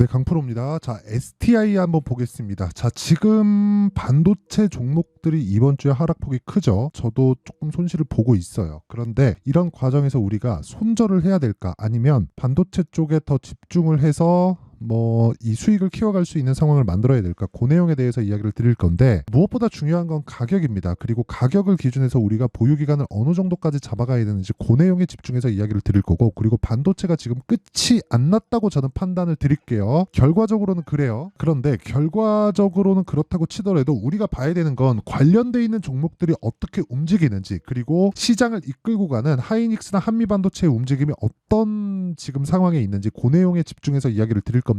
네, 강프로입니다. 자, STI 한번 보겠습니다. 자, 지금 반도체 종목들이 이번 주에 하락폭이 크죠. 저도 조금 손실을 보고 있어요. 그런데 이런 과정에서 우리가 손절을 해야 될까? 아니면 반도체 쪽에 더 집중을 해서 이 수익을 키워갈 수 있는 상황을 만들어야 될까? 그 내용에 대해서 이야기를 드릴 건데, 무엇보다 중요한 건 가격입니다. 그리고 가격을 기준해서 우리가 보유 기간을 어느 정도까지 잡아가야 되는지 그 내용에 집중해서 이야기를 드릴 거고, 그리고 반도체가 지금 끝이 안 났다고 저는 판단을 드릴게요. 결과적으로는 그래요. 그런데 결과적으로는 그렇다고 치더라도 우리가 봐야 되는 건 관련돼 있는 종목들이 어떻게 움직이는지, 그리고 시장을 이끌고 가는 하이닉스나 한미반도체의 움직임이 어떤 지금 상황에 있는지 그 내용에 집중해서 이야기를 드릴 겁니다.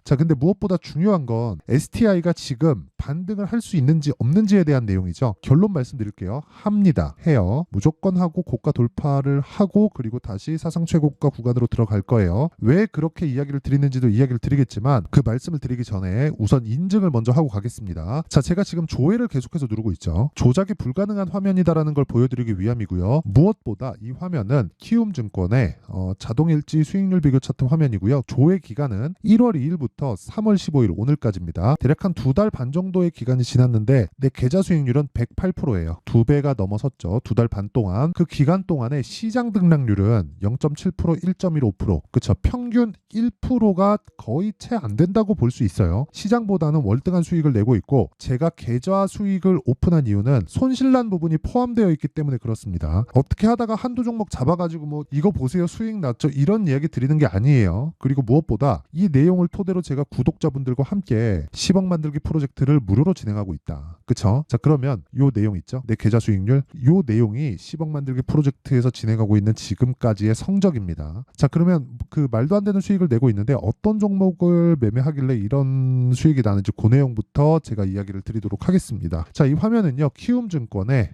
자, 근데 무엇보다 중요한 건 STI가 지금 반등을 할 수 있는지 없는지에 대한 내용이죠. 결론 말씀드릴게요. 합니다. 해요. 무조건 하고 고가 돌파를 하고, 그리고 다시 사상 최고가 구간으로 들어갈 거예요. 왜 그렇게 이야기를 드리는지도 이야기를 드리겠지만, 그 말씀을 드리기 전에 우선 인증을 먼저 하고 가겠습니다. 자, 제가 지금 조회를 계속해서 누르고 있죠. 조작이 불가능한 화면이다라는 걸 보여드리기 위함이고요. 무엇보다 이 화면은 키움증권의 자동일지 수익률 비교 차트 화면이고요. 조회 기간은 1월 2일부터 3월 15일 오늘까지입니다. 대략 한 2달 반 정도의 기간이 지났는데 내 계좌 수익률은 108%예요. 2배가 넘어섰죠. 2달 반 동안. 그 기간 동안에 시장 등락률은 0.7%, 1.15%. 그쵸. 평균 1%가 거의 채 안 된다고 볼 수 있어요. 시장보다는 월등한 수익을 내고 있고, 제가 계좌 수익을 오픈한 이유는 손실난 부분이 포함되어 있기 때문에 그렇습니다. 어떻게 하다가 한두 종목 잡아가지고 이거 보세요 수익 났죠 이런 이야기 드리는 게 아니에요. 그리고 무엇보다 이 내용을 토대로 제가 구독자분들과 함께 10억 만들기 프로젝트를 무료로 진행하고 있다. 그쵸? 자, 그러면 요 내용 있죠? 내 계좌 수익률. 요 내용이 10억 만들기 프로젝트에서 진행하고 있는 지금까지의 성적입니다. 자, 그러면 그 말도 안 되는 수익을 내고 있는데 어떤 종목을 매매하길래 이런 수익이 나는지 그 내용부터 제가 이야기를 드리도록 하겠습니다. 자, 이 화면은요, 키움증권의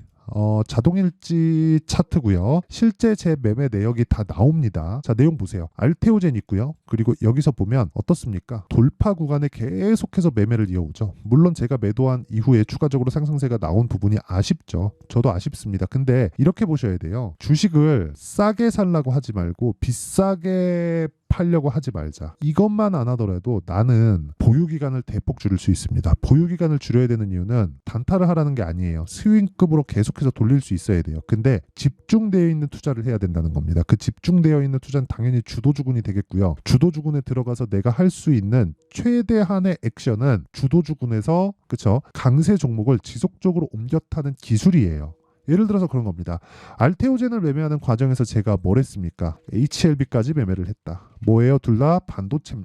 자동일지 차트고요. 실제 제 매매 내역이 다 나옵니다. 자, 내용 보세요. 알테오젠 있고요. 그리고 여기서 보면 어떻습니까? 돌파 구간에 계속해서 매매를 이어오죠. 물론 제가 매도한 이후에 추가적으로 상승세가 나온 부분이 아쉽죠. 저도 아쉽습니다. 근데 이렇게 보셔야 돼요. 주식을 싸게 살라고 하지 말고 비싸게 팔려고 하지 말자. 이것만 안 하더라도 나는 보유기간을 대폭 줄일 수 있습니다. 보유기간을 줄여야 되는 이유는 단타를 하라는 게 아니에요. 스윙급으로 계속해서 돌릴 수 있어야 돼요. 근데 집중되어 있는 투자를 해야 된다는 겁니다. 그 집중되어 있는 투자는 당연히 주도주군이 되겠고요. 주도주군에 들어가서 내가 할 수 있는 최대한의 액션은 주도주군에서 그쵸? 강세 종목을 지속적으로 옮겨 타는 기술이에요. 예를 들어서 그런 겁니다. 알테오젠을 매매하는 과정에서 제가 뭘 했습니까? HLB까지 매매를 했다. 뭐예요? 둘 다 반도체,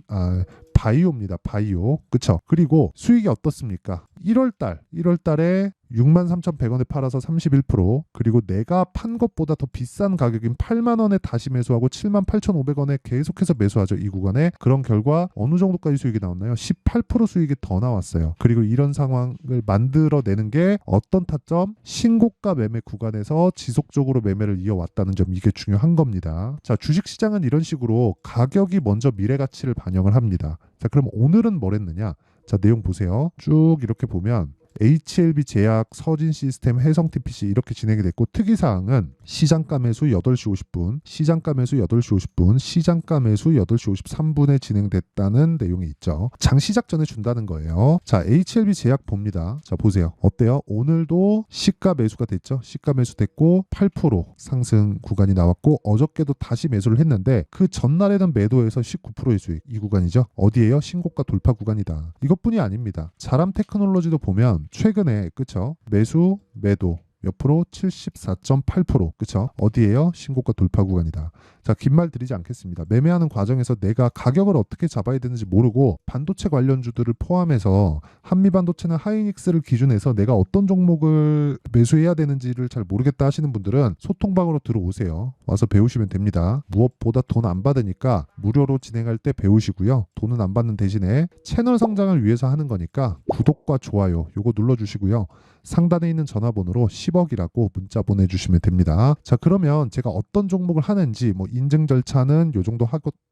바이오입니다. 바이오. 그쵸? 그리고 수익이 어떻습니까? 1월달에 63,100원에 팔아서 31%, 그리고 내가 판 것보다 더 비싼 가격인 8만원에 다시 매수하고 78,500원에 계속해서 매수하죠. 이 구간에. 그런 결과 어느 정도까지 수익이 나왔나요? 18% 수익이 더 나왔어요. 그리고 이런 상황을 만들어내는 게 어떤 타점? 신고가 매매 구간에서 지속적으로 매매를 이어왔다는 점, 이게 중요한 겁니다. 자, 주식시장은 이런 식으로 가격이 먼저 미래가치를 반영을 합니다. 자, 그럼 오늘은 뭘 했느냐? 자, 내용 보세요. 쭉 이렇게 보면 HLB 제약, 서진 시스템, 해성 TPC 이렇게 진행이 됐고, 특이사항은 시장가 매수 8시 50분, 시장가 매수 8시 50분, 시장가 매수 8시 53분에 진행됐다는 내용이 있죠. 장 시작 전에 준다는 거예요. 자, HLB 제약 봅니다. 자, 보세요. 어때요? 오늘도 시가 매수가 됐죠. 시가 매수 됐고 8% 상승 구간이 나왔고, 어저께도 다시 매수를 했는데 그 전날에는 매도해서 19%의 수익. 이 구간이죠. 어디예요? 신고가 돌파 구간이다. 이것뿐이 아닙니다. 자람 테크놀로지도 보면 최근에 그쵸? 매수, 매도 몇 프로? 74.8%. 그쵸? 어디에요? 신고가 돌파 구간이다. 자, 긴 말 드리지 않겠습니다. 매매하는 과정에서 내가 가격을 어떻게 잡아야 되는지 모르고 반도체 관련주들을 포함해서 한미반도체나 하이닉스를 기준해서 내가 어떤 종목을 매수해야 되는지를 잘 모르겠다 하시는 분들은 소통방으로 들어오세요. 와서 배우시면 됩니다. 무엇보다 돈 안 받으니까 무료로 진행할 때 배우시고요. 돈은 안 받는 대신에 채널 성장을 위해서 하는 거니까 구독과 좋아요 요거 눌러주시고요. 상단에 있는 전화번호로 10억이라고 문자 보내주시면 됩니다. 자, 그러면 제가 어떤 종목을 하는지 인증 절차는 요 정도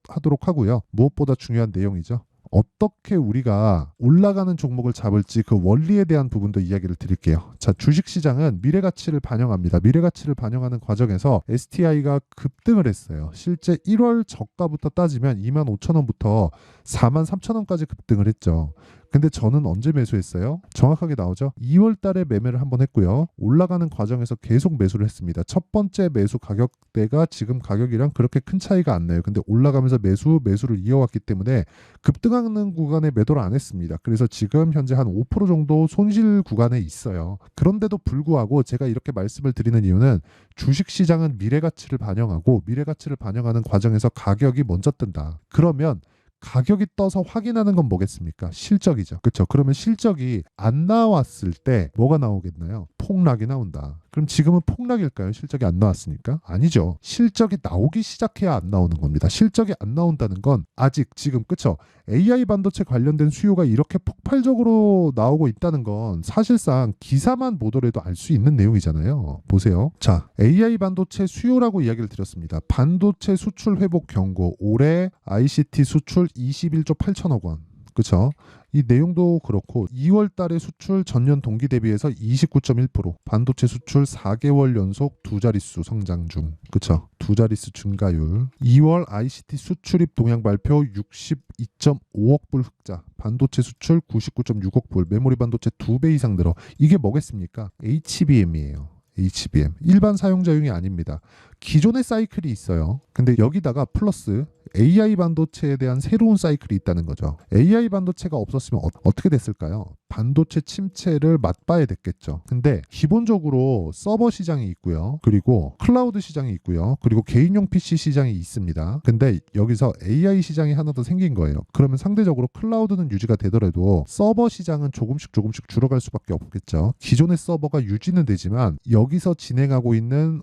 하도록 하고요. 무엇보다 중요한 내용이죠. 어떻게 우리가 올라가는 종목을 잡을지 그 원리에 대한 부분도 이야기를 드릴게요. 자, 주식시장은 미래가치를 반영합니다. 미래가치를 반영하는 과정에서 STI가 급등을 했어요. 실제 1월 저가부터 따지면 25,000원부터 43,000원까지 급등을 했죠. 근데 저는 언제 매수했어요? 정확하게 나오죠. 2월 달에 매매를 한번 했고요. 올라가는 과정에서 계속 매수를 했습니다. 첫 번째 매수 가격대가 지금 가격이랑 그렇게 큰 차이가 안 나요. 근데 올라가면서 매수를 이어왔기 때문에 급등하는 구간에 매도를 안 했습니다. 그래서 지금 현재 한 5% 정도 손실 구간에 있어요. 그런데도 불구하고 제가 이렇게 말씀을 드리는 이유는 주식시장은 미래가치를 반영하고 미래가치를 반영하는 과정에서 가격이 먼저 뜬다. 그러면 가격이 떠서 확인하는 건 뭐겠습니까? 실적이죠. 그렇죠? 그러면 실적이 안 나왔을 때 뭐가 나오겠나요? 폭락이 나온다. 그럼 지금은 폭락일까요? 실적이 안 나왔으니까? 아니죠. 실적이 나오기 시작해야 안 나오는 겁니다. 실적이 안 나온다는 건 아직 지금 그쵸? AI 반도체 관련된 수요가 이렇게 폭발적으로 나오고 있다는 건 사실상 기사만 보더라도 알 수 있는 내용이잖아요. 보세요. 자, AI 반도체 수요라고 이야기를 드렸습니다. 반도체 수출 회복 경고. 올해 ICT 수출 21조 8천억 원. 그쵸? 이 내용도 그렇고 2월 달에 수출 전년 동기 대비해서 29.1% 반도체 수출 4개월 연속 두 자릿수 성장 중. 그쵸? 두 자릿수 증가율. 2월 ICT 수출입 동향 발표 62.5억 불 흑자. 반도체 수출 99.6억 불. 메모리 반도체 2배 이상 늘어. 이게 뭐겠습니까? HBM이에요. HBM. 일반 사용자용이 아닙니다. 기존의 사이클이 있어요. 근데 여기다가 플러스 AI 반도체에 대한 새로운 사이클이 있다는 거죠. AI 반도체가 없었으면 어떻게 됐을까요? 반도체 침체를 맛봐야 됐겠죠. 근데 기본적으로 서버 시장이 있고요. 그리고 클라우드 시장이 있고요. 그리고 개인용 PC 시장이 있습니다. 근데 여기서 AI 시장이 하나 더 생긴 거예요. 그러면 상대적으로 클라우드는 유지가 되더라도 서버 시장은 조금씩 줄어갈 수밖에 없겠죠. 기존의 서버가 유지는 되지만 여기서 진행하고 있는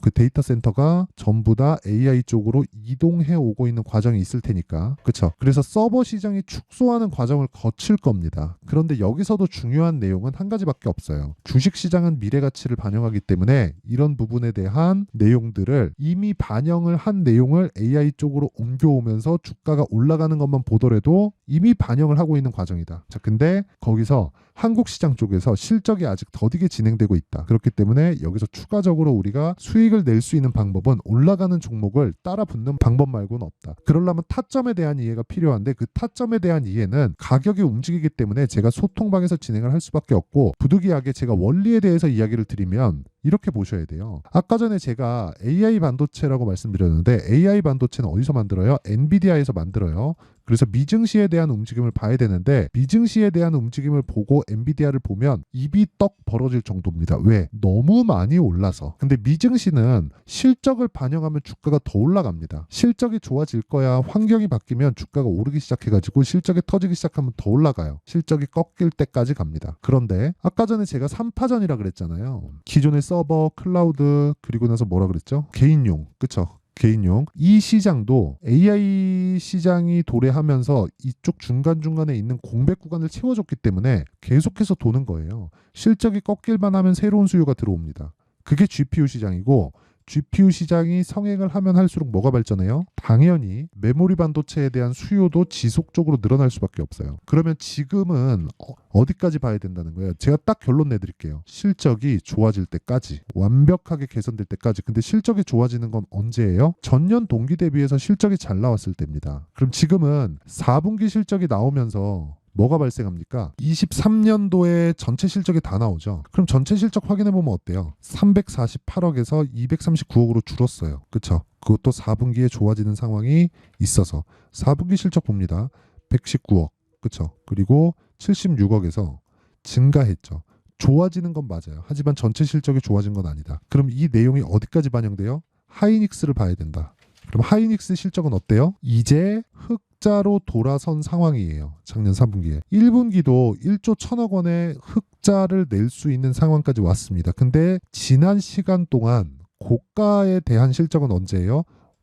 그 데이터 센터가 전부 다 AI 쪽으로 이동해 오고 있는 과정이 있을 테니까. 그렇죠? 그래서 서버 시장이 축소하는 과정을 거칠 겁니다. 그런데 여기서도 중요한 내용은 한 가지밖에 없어요. 주식시장은 미래가치를 반영하기 때문에 이런 부분에 대한 내용들을 이미 반영을 한 내용을 AI 쪽으로 옮겨오면서 주가가 올라가는 것만 보더라도 이미 반영을 하고 있는 과정이다. 자, 근데 거기서 한국 시장 쪽에서 실적이 아직 더디게 진행되고 있다. 그렇기 때문에 여기서 추가적으로 우리가 수익을 낼 수 있는 방법은 올라가는 종목을 따라 붙는 방법 말고는 없다. 그러려면 타점에 대한 이해가 필요한데 그 타점에 대한 이해는 가격이 움직이기 때문에 제가 소통방에서 진행을 할 수밖에 없고 부득이하게 제가 원리에 대해서 이야기를 드리면 이렇게 보셔야 돼요. 아까 전에 제가 AI 반도체라고 말씀드렸는데 AI 반도체는 어디서 만들어요? 엔비디아에서 만들어요. 그래서 미증시에 대한 움직임을 봐야 되는데 미증시에 대한 움직임을 보고 엔비디아를 보면 입이 떡 벌어질 정도입니다. 왜? 너무 많이 올라서. 근데 미증시는 실적을 반영하면 주가가 더 올라갑니다. 실적이 좋아질 거야. 환경이 바뀌면 주가가 오르기 시작해가지고 실적이 터지기 시작하면 더 올라가요. 실적이 꺾일 때까지 갑니다. 그런데 아까 전에 제가 3파전이라 그랬잖아요. 기존의 서버, 클라우드, 그리고 나서 뭐라 그랬죠? 개인용. 그쵸? 개인용. 이 시장도 AI 시장이 도래하면서 이쪽 중간중간에 있는 공백 구간을 채워줬기 때문에 계속해서 도는 거예요. 실적이 꺾일만 하면 새로운 수요가 들어옵니다. 그게 GPU 시장이고 GPU 시장이 성행을 하면 할수록 뭐가 발전해요? 당연히 메모리 반도체에 대한 수요도 지속적으로 늘어날 수밖에 없어요. 그러면 지금은 어디까지 봐야 된다는 거예요? 제가 딱 결론 내드릴게요. 실적이 좋아질 때까지, 완벽하게 개선될 때까지. 근데 실적이 좋아지는 건 언제예요? 전년 동기 대비해서 실적이 잘 나왔을 때입니다. 그럼 지금은 4분기 실적이 나오면서 뭐가 발생합니까? 23년도에 전체 실적이 다 나오죠. 그럼 전체 실적 확인해 보면 어때요? 348억에서 239억으로 줄었어요. 그쵸? 그것도 4분기에 좋아지는 상황이 있어서 4분기 실적 봅니다. 119억. 그쵸? 그리고 76억에서 증가했죠. 좋아지는 건 맞아요. 하지만 전체 실적이 좋아진 건 아니다. 그럼 이 내용이 어디까지 반영돼요? 하이닉스를 봐야 된다. 그럼 하이닉스 실적은 어때요? 이제 흑자로 돌아선 상황이에요. 작년 3분기에. 1분기도 1조 1천억 원의 흑자를 낼 수 있는 상황까지 왔습니다. 근데 지난 시간 동안 고가에 대한 실적은 언제예요?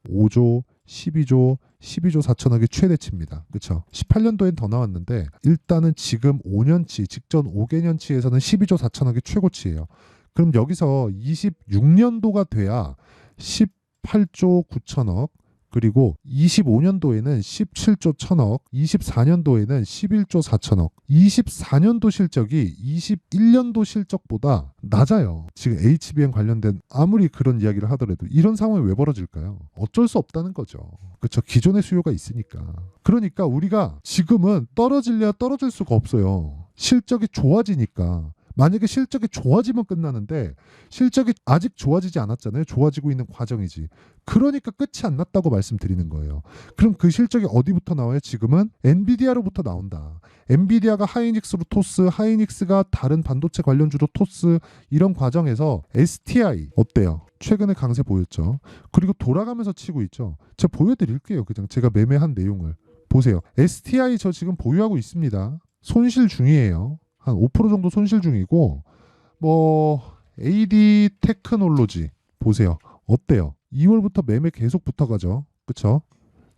5조, 12조, 12조 4천억이 최대치입니다. 그렇죠? 18년도엔 더 나왔는데 일단은 지금 5년치, 직전 5개년치에서는 12조 4천억이 최고치예요. 그럼 여기서 26년도가 돼야 8조 9천억, 그리고 25년도에는 17조 1000억, 24년도에는 11조 4천억. 24년도 실적이 21년도 실적보다 낮아요. 지금 HBM 관련된 아무리 그런 이야기를 하더라도 이런 상황이 왜 벌어질까요? 어쩔 수 없다는 거죠. 그렇죠. 기존의 수요가 있으니까. 그러니까 우리가 지금은 떨어질래야 떨어질 수가 없어요. 실적이 좋아지니까. 만약에 실적이 좋아지면 끝나는데 실적이 아직 좋아지지 않았잖아요. 좋아지고 있는 과정이지. 그러니까 끝이 안 났다고 말씀드리는 거예요. 그럼 그 실적이 어디부터 나와요? 지금은 엔비디아로부터 나온다. 엔비디아가 하이닉스로 토스, 하이닉스가 다른 반도체 관련주로 토스, 이런 과정에서 STI 어때요? 최근에 강세 보였죠. 그리고 돌아가면서 치고 있죠. 제가 보여드릴게요. 그냥 제가 매매한 내용을 보세요. STI 저 지금 보유하고 있습니다. 손실 중이에요. 한 5% 정도 손실 중이고, AD 테크놀로지 보세요. 어때요? 2월부터 매매 계속 붙어가죠. 그쵸?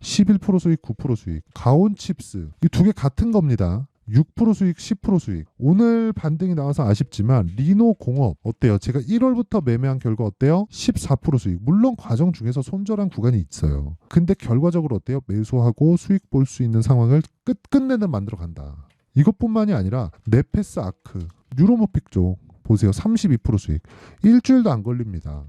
11% 수익, 9% 수익. 가온칩스 이 두 개 같은 겁니다. 6% 수익, 10% 수익. 오늘 반등이 나와서 아쉽지만 리노공업 어때요? 제가 1월부터 매매한 결과 어때요? 14% 수익. 물론 과정 중에서 손절한 구간이 있어요. 근데 결과적으로 어때요? 매수하고 수익 볼 수 있는 상황을 끝내는 만들어 간다. 이것뿐만이 아니라 네페스 아크, 뉴로모픽 쪽 보세요. 32% 수익. 일주일도 안 걸립니다.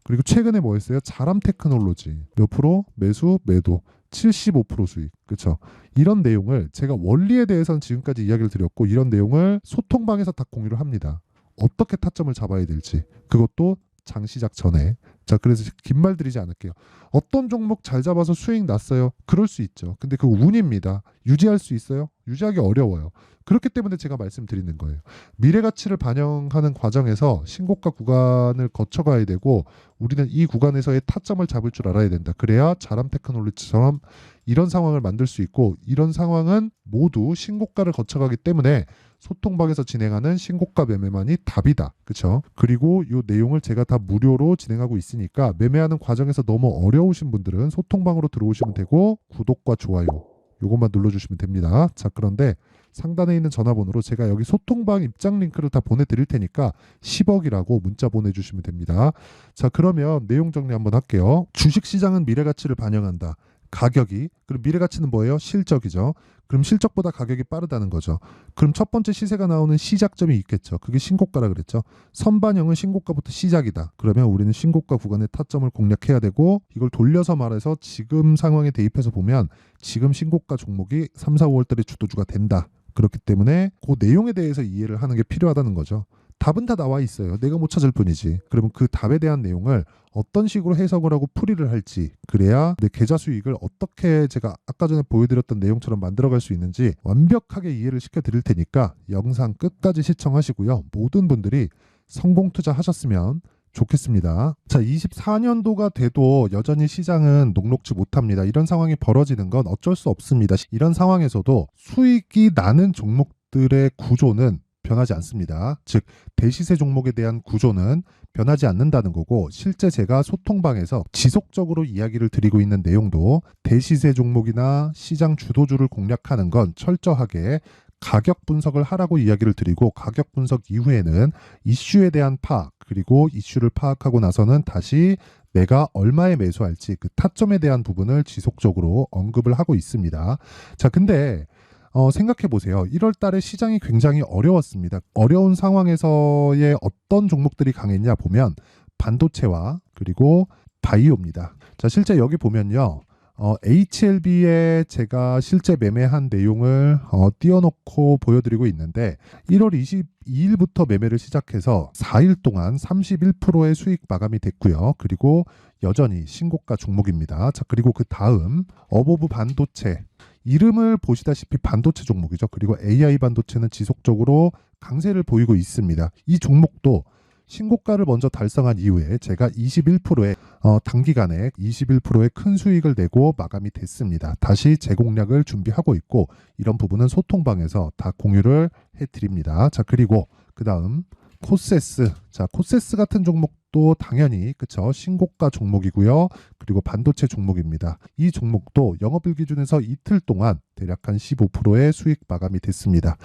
그리고 최근에 뭐 했어요? 자람 테크놀로지 몇 프로? 매수, 매도 75% 수익. 그렇죠? 이런 내용을 제가 원리에 대해서는 지금까지 이야기를 드렸고 이런 내용을 소통방에서 다 공유를 합니다. 어떻게 타점을 잡아야 될지. 그것도 장 시작 전에. 자, 그래서 긴 말 드리지 않을게요. 어떤 종목 잘 잡아서 수익 났어요? 그럴 수 있죠. 근데 그 운입니다. 유지할 수 있어요? 유지하기 어려워요. 그렇기 때문에 제가 말씀드리는 거예요. 미래 가치를 반영하는 과정에서 신고가 구간을 거쳐가야 되고 우리는 이 구간에서의 타점을 잡을 줄 알아야 된다. 그래야 자람 테크놀로지처럼 이런 상황을 만들 수 있고 이런 상황은 모두 신고가를 거쳐가기 때문에 소통방에서 진행하는 신고가 매매만이 답이다. 그렇죠? 그리고 이 내용을 제가 다 무료로 진행하고 있으니까 매매하는 과정에서 너무 어려우신 분들은 소통방으로 들어오시면 되고 구독과 좋아요 요것만 눌러주시면 됩니다. 자, 그런데 상단에 있는 전화번호로 제가 여기 소통방 입장 링크를 다 보내드릴 테니까 10억이라고 문자 보내주시면 됩니다. 자, 그러면 내용 정리 한번 할게요. 주식시장은 미래가치를 반영한다. 가격이, 그럼 미래가치는 뭐예요? 실적이죠. 그럼 실적보다 가격이 빠르다는 거죠. 그럼 첫 번째 시세가 나오는 시작점이 있겠죠. 그게 신고가라 그랬죠. 선반영은 신고가부터 시작이다. 그러면 우리는 신고가 구간의 타점을 공략해야 되고 이걸 돌려서 말해서 지금 상황에 대입해서 보면 지금 신고가 종목이 3, 4, 5월달에 주도주가 된다. 그렇기 때문에 그 내용에 대해서 이해를 하는 게 필요하다는 거죠. 답은 다 나와 있어요. 내가 못 찾을 뿐이지. 그러면 그 답에 대한 내용을 어떤 식으로 해석을 하고 풀이를 할지, 그래야 내 계좌 수익을 어떻게 제가 아까 전에 보여드렸던 내용처럼 만들어갈 수 있는지 완벽하게 이해를 시켜드릴 테니까 영상 끝까지 시청하시고요. 모든 분들이 성공 투자하셨으면 좋겠습니다. 자, 24년도가 돼도 여전히 시장은 녹록지 못합니다. 이런 상황이 벌어지는 건 어쩔 수 없습니다. 이런 상황에서도 수익이 나는 종목들의 구조는 변하지 않습니다. 즉 대시세 종목에 대한 구조는 변하지 않는다는 거고 실제 제가 소통방에서 지속적으로 이야기를 드리고 있는 내용도 대시세 종목이나 시장 주도주를 공략하는 건 철저하게 가격 분석을 하라고 이야기를 드리고 가격 분석 이후에는 이슈에 대한 파악 그리고 이슈를 파악하고 나서는 다시 내가 얼마에 매수할지 그 타점에 대한 부분을 지속적으로 언급을 하고 있습니다. 자, 근데 생각해 보세요. 1월 달에 시장이 굉장히 어려웠습니다. 어려운 상황에서의 어떤 종목들이 강했냐 보면 반도체와 그리고 바이오입니다. 자, 실제 여기 보면요. HLB에 제가 실제 매매한 내용을 띄워놓고 보여드리고 있는데 1월 22일부터 매매를 시작해서 4일 동안 31%의 수익 마감이 됐고요. 그리고 여전히 신고가 종목입니다. 자, 그리고 그 다음 어보브 반도체 이름을 보시다시피 반도체 종목이죠. 그리고 AI 반도체는 지속적으로 강세를 보이고 있습니다. 이 종목도 신고가를 먼저 달성한 이후에 제가 21%의 단기간에 21%의 큰 수익을 내고 마감이 됐습니다. 다시 재공략을 준비하고 있고 이런 부분은 소통방에서 다 공유를 해드립니다. 자, 그리고 그 다음 코세스. 자, 코세스 같은 종목 종목도 당연히 그쵸 신고가 종목이고요. 그리고 반도체 종목입니다. 이 종목도 영업일 기준에서 이틀 동안 대략 한 15%의 수익 마감이 됐습니다.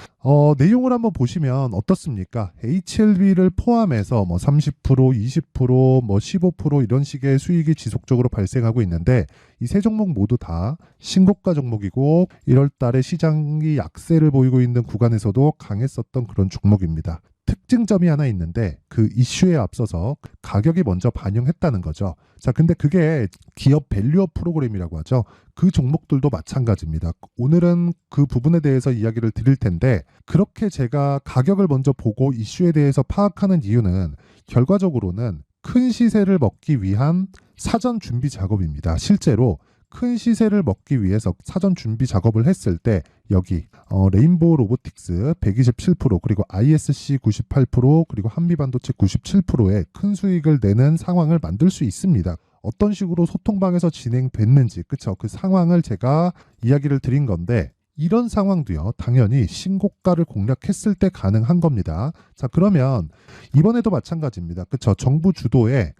내용을 한번 보시면 어떻습니까? HLB를 포함해서 뭐 30%, 20%, 뭐 15% 이런 식의 수익이 지속적으로 발생하고 있는데 이 세 종목 모두 다 신고가 종목이고 1월 달에 시장이 약세를 보이고 있는 구간에서도 강했었던 그런 종목입니다. 특징점이 하나 있는데 그 이슈에 앞서서 가격이 먼저 반영했다는 거죠. 자, 근데 그게 기업 밸류업 프로그램이라고 하죠. 그 종목들도 마찬가지입니다. 오늘은 그 부분에 대해서 이야기를 드릴 텐데 그렇게 제가 가격을 먼저 보고 이슈에 대해서 파악하는 이유는 결과적으로는 큰 시세를 먹기 위한 사전 준비 작업입니다. 실제로 큰 시세를 먹기 위해서 사전 준비 작업을 했을 때 여기 레인보우 로보틱스 127% 그리고 ISC 98% 그리고 한미반도체 97%의 큰 수익을 내는 상황을 만들 수 있습니다. 어떤 식으로 소통방에서 진행됐는지 그쵸 그 상황을 제가 이야기를 드린 건데 이런 상황도요 당연히 신고가를 공략했을 때 가능한 겁니다. 자 그러면 이번에도 마찬가지입니다. 그쵸 정부 주도의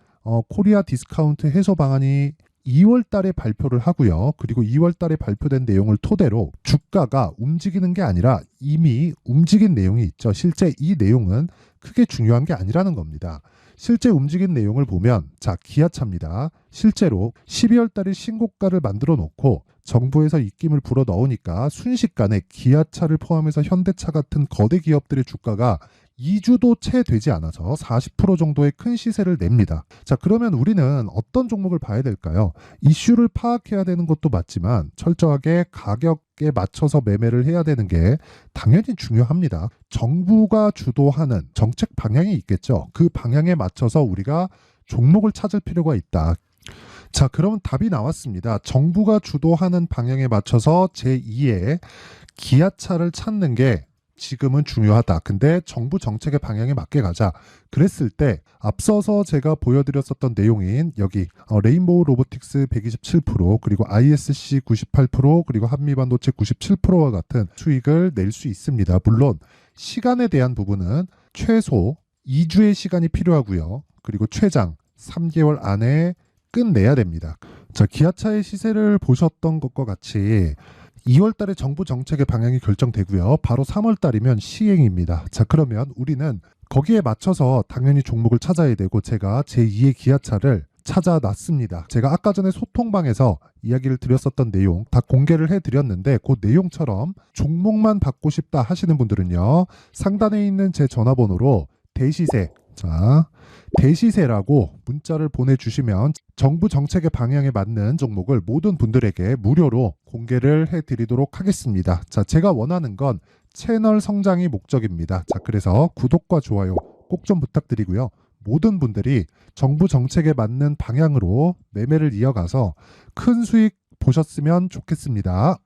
코리아 디스카운트 해소 방안이 2월 달에 발표를 하고요. 그리고 2월 달에 발표된 내용을 토대로 주가가 움직이는 게 아니라 이미 움직인 내용이 있죠. 실제 이 내용은 크게 중요한 게 아니라는 겁니다. 실제 움직인 내용을 보면 자 기아차입니다. 실제로 12월 달에 신고가를 만들어 놓고 정부에서 입김을 불어 넣으니까 순식간에 기아차를 포함해서 현대차 같은 거대 기업들의 주가가 2주도 채 되지 않아서 40% 정도의 큰 시세를 냅니다. 자, 그러면 우리는 어떤 종목을 봐야 될까요? 이슈를 파악해야 되는 것도 맞지만 철저하게 가격에 맞춰서 매매를 해야 되는 게 당연히 중요합니다. 정부가 주도하는 정책 방향이 있겠죠. 그 방향에 맞춰서 우리가 종목을 찾을 필요가 있다. 자, 그러면 답이 나왔습니다. 정부가 주도하는 방향에 맞춰서 제2의 기아차를 찾는 게 지금은 중요하다. 근데 정부 정책의 방향에 맞게 가자. 그랬을 때 앞서서 제가 보여드렸었던 내용인 여기 레인보우 로보틱스 127% 그리고 ISC 98% 그리고 한미반도체 97%와 같은 수익을 낼 수 있습니다. 물론 시간에 대한 부분은 최소 2주의 시간이 필요하고요. 그리고 최장 3개월 안에 끝내야 됩니다. 자, 기아차의 시세를 보셨던 것과 같이 2월 달에 정부 정책의 방향이 결정되고요. 바로 3월 달이면 시행입니다. 자, 그러면 우리는 거기에 맞춰서 당연히 종목을 찾아야 되고 제가 제2의 기아차를 찾아놨습니다. 제가 아까 전에 소통방에서 이야기를 드렸었던 내용 다 공개를 해드렸는데 그 내용처럼 종목만 받고 싶다 하시는 분들은요. 상단에 있는 제 전화번호로 대시세 자 대시세라고 문자를 보내주시면 정부 정책의 방향에 맞는 종목을 모든 분들에게 무료로 공개를 해드리도록 하겠습니다. 자, 제가 원하는 건 채널 성장이 목적입니다. 자, 그래서 구독과 좋아요 꼭 좀 부탁드리고요. 모든 분들이 정부 정책에 맞는 방향으로 매매를 이어가서 큰 수익 보셨으면 좋겠습니다.